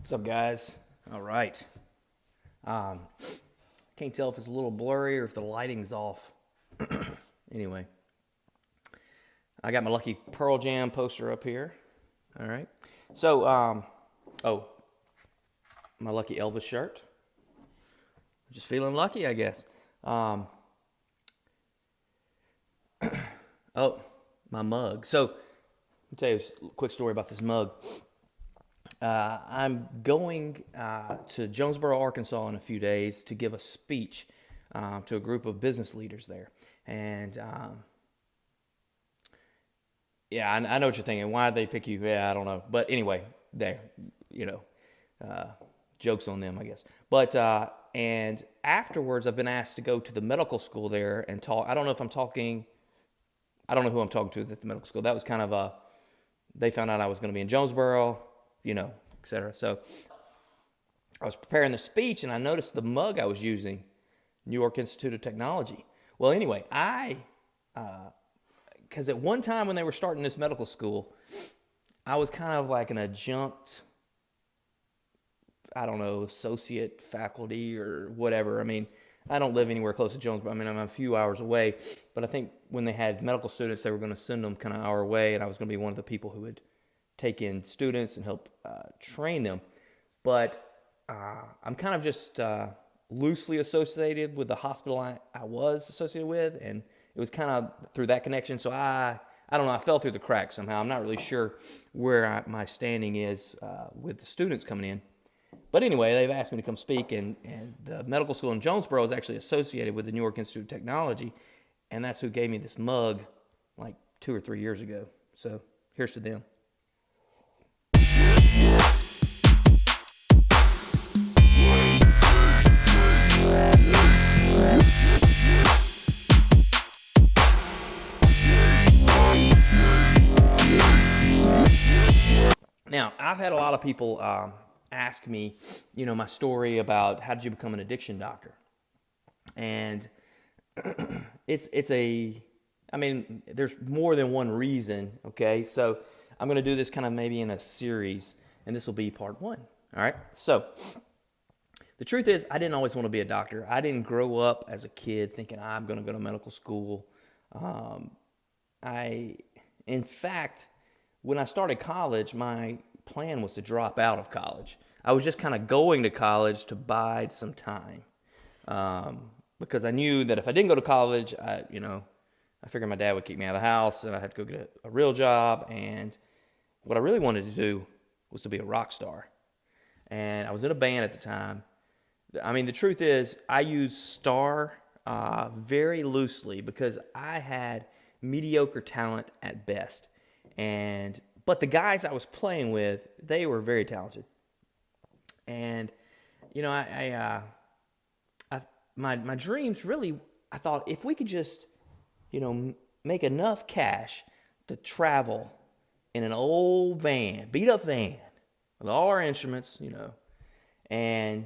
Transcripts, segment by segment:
What's up, guys? All right. Um, can't tell if it's a little blurry or if the lighting's off. Anyway, I got my Lucky Pearl Jam poster up here. All right. So, my Lucky Elvis shirt. Just feeling lucky, I guess. My mug. So, let me tell you a quick story about this mug. I'm going to Jonesboro, Arkansas in a few days to give a speech to a group of business leaders there. And I know what you're thinking. Why did they pick you? Yeah, I don't know. But anyway, there, jokes on them, I guess. But and afterwards, I've been asked to go to the medical school there and talk. I don't know who I'm talking to at the medical school. That was kind of they found out I was going to be in Jonesboro, etc. So I was preparing the speech, and I noticed the mug I was using, New York Institute of Technology. Well, anyway, because at one time when they were starting this medical school, I was kind of like an adjunct, associate faculty or whatever. I mean, I don't live anywhere close to Jonesboro. I mean, I'm a few hours away, but I think when they had medical students, they were going to send them kind of our way, and I was going to be one of the people who would take in students and help train them. But I'm kind of just loosely associated with the hospital I was associated with, and it was kind of through that connection. So I don't know, I fell through the cracks somehow. I'm not really sure where my standing is with the students coming in. But anyway, they've asked me to come speak, and the medical school in Jonesboro is actually associated with the New York Institute of Technology, and that's who gave me this mug like 2 or 3 years ago. So here's to them. Now, I've had a lot of people ask me, my story about how did you become an addiction doctor? And there's more than one reason, okay? So I'm going to do this kind of maybe in a series, and this will be part 1, all right? So the truth is, I didn't always want to be a doctor. I didn't grow up as a kid thinking I'm going to go to medical school. In fact, when I started college, my plan was to drop out of college. I was just kind of going to college to bide some time, because I knew that if I didn't go to college, I figured my dad would kick me out of the house, and I had to go get a real job. And what I really wanted to do was to be a rock star. And I was in a band at the time. I mean, the truth is, I use star very loosely because I had mediocre talent at best. But the guys I was playing with, they were very talented. And, my dreams really, I thought if we could just, make enough cash to travel in an old van, beat up van, with all our instruments, and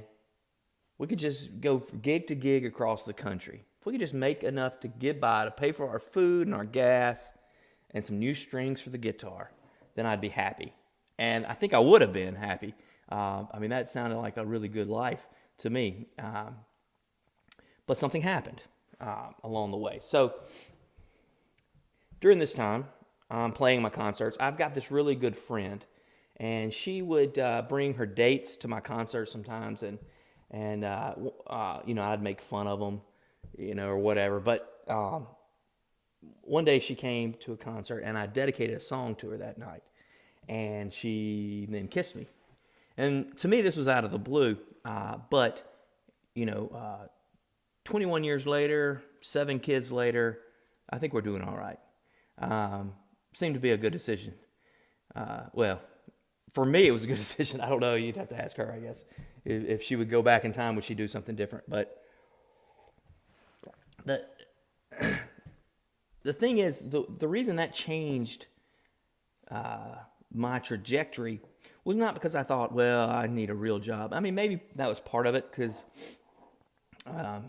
we could just go from gig to gig across the country. If we could just make enough to get by, to pay for our food and our gas and some new strings for the guitar, then I'd be happy. And I think I would have been happy. That sounded like a really good life to me. But something happened along the way. So during this time, I'm playing my concerts. I've got this really good friend, and she would bring her dates to my concerts sometimes, and I'd make fun of them, or whatever. But one day she came to a concert, and I dedicated a song to her that night, and she then kissed me. And to me, this was out of the blue, but 21 years later, 7 kids later, I think we're doing all right. Seemed to be a good decision. For me, it was a good decision. I don't know. You'd have to ask her, I guess. If she would go back in time, would she do something different? But the thing is, the reason that changed my trajectory was not because I thought, well, I need a real job. I mean, maybe that was part of it, because I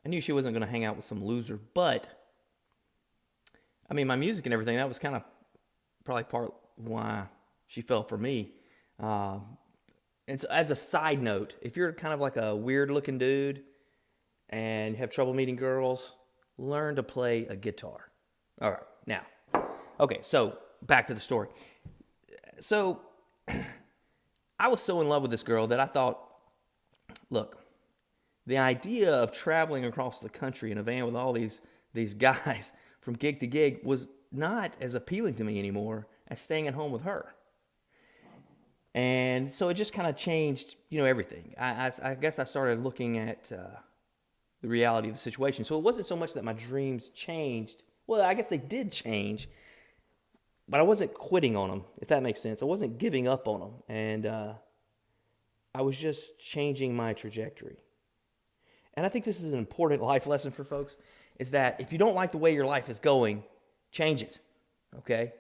knew she wasn't going to hang out with some loser. But, my music and everything, that was kind of probably part why she fell for me. And so, as a side note, if you're kind of like a weird looking dude and you have trouble meeting girls, learn to play a guitar. All right, now, okay, so back to the story. So, I was so in love with this girl that I thought, look, the idea of traveling across the country in a van with all these guys from gig to gig was not as appealing to me anymore as staying at home with her. And so it just kind of changed, everything. I guess I started looking at the reality of the situation. So it wasn't so much that my dreams changed. Well, I guess they did change, but I wasn't quitting on them, if that makes sense. I wasn't giving up on them. And I was just changing my trajectory. And I think this is an important life lesson for folks, is that if you don't like the way your life is going, change it, okay?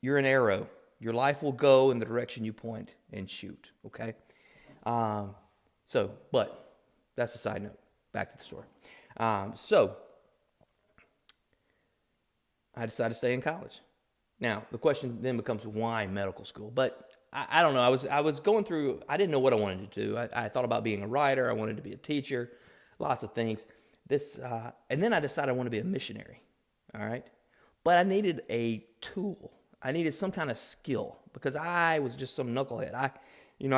You're an arrow. Your life will go in the direction you point and shoot, okay? But that's a side note. Back to the story. So I decided to stay in college. Now, the question then becomes, why medical school? But I don't know. I was going through, I didn't know what I wanted to do. I thought about being a writer. I wanted to be a teacher, lots of things. And then I decided I wanted to be a missionary, all right? But I needed a tool. I needed some kind of skill because I was just some knucklehead. I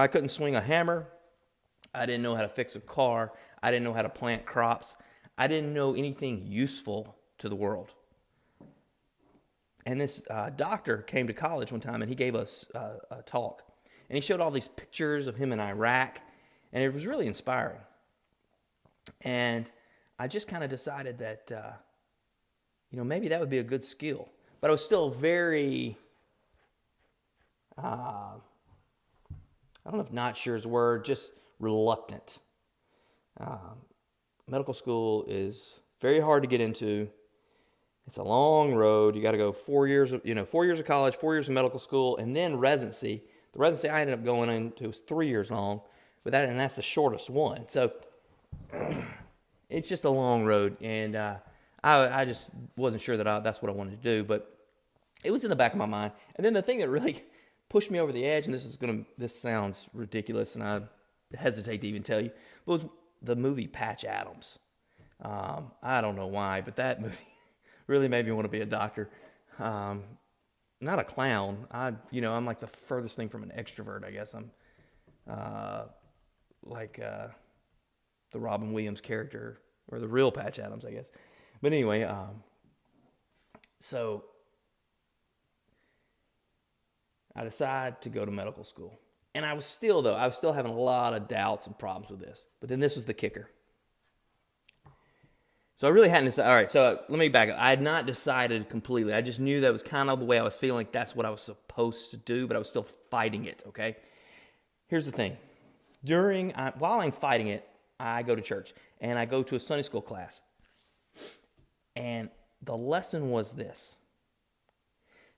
couldn't swing a hammer. I didn't know how to fix a car. I didn't know how to plant crops. I didn't know anything useful to the world. And this doctor came to college one time and he gave us a talk. And he showed all these pictures of him in Iraq. And it was really inspiring. And I just kind of decided that, maybe that would be a good skill. But I was still very, I don't know if not sure is a word, just reluctant. Medical school is very hard to get into. It's a long road. You got to go 4 years, 4 years of college, 4 years of medical school, and then residency. The residency I ended up going into was 3 years long, and that's the shortest one. So it's just a long road, and I just wasn't sure that that's what I wanted to do, but it was in the back of my mind. And then the thing that really pushed me over the edge, and this sounds ridiculous, and I hesitate to even tell you, but was the movie Patch Adams. I don't know why, but that movie really made me want to be a doctor. Not a clown. I'm like the furthest thing from an extrovert, I guess. I'm like the Robin Williams character, or the real Patch Adams, I guess. But anyway, so I decided to go to medical school. And I was still having a lot of doubts and problems with this. But then this was the kicker. So I really hadn't decided. All right, so let me back up. I had not decided completely. I just knew that was kind of the way I was feeling, like that's what I was supposed to do, but I was still fighting it, okay? Here's the thing. While I'm fighting it, I go to church, and I go to a Sunday school class. And the lesson was this,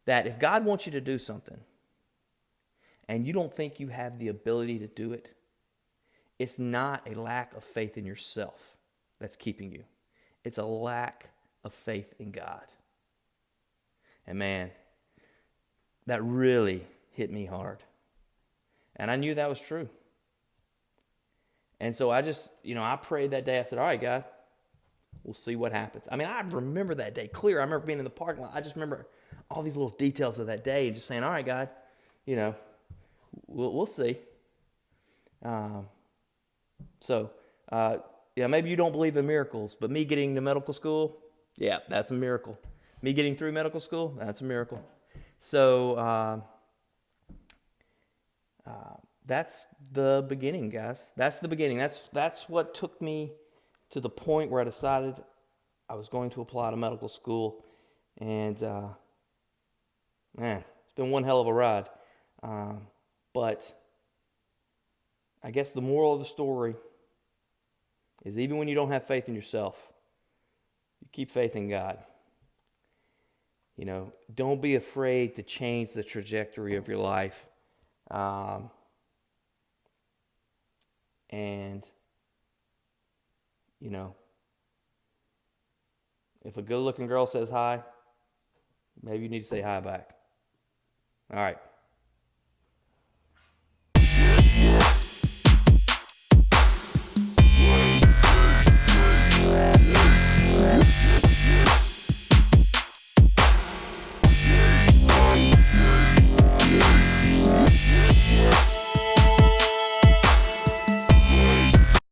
that if God wants you to do something, and you don't think you have the ability to do it, it's not a lack of faith in yourself that's keeping you. It's a lack of faith in God. And man, that really hit me hard. And I knew that was true. And so I just, I prayed that day. I said, all right, God, we'll see what happens. I mean, I remember that day clear. I remember being in the parking lot. I just remember all these little details of that day and just saying, all right, God, we'll see. Maybe you don't believe in miracles, but me getting to medical school, yeah, that's a miracle. Me getting through medical school, that's a miracle. So that's the beginning, guys. That's the beginning. That's what took me to the point where I decided I was going to apply to medical school. And, it's been one hell of a ride. But I guess the moral of the story is even when you don't have faith in yourself, you keep faith in God. Don't be afraid to change the trajectory of your life. If a good-looking girl says hi, maybe you need to say hi back. All right.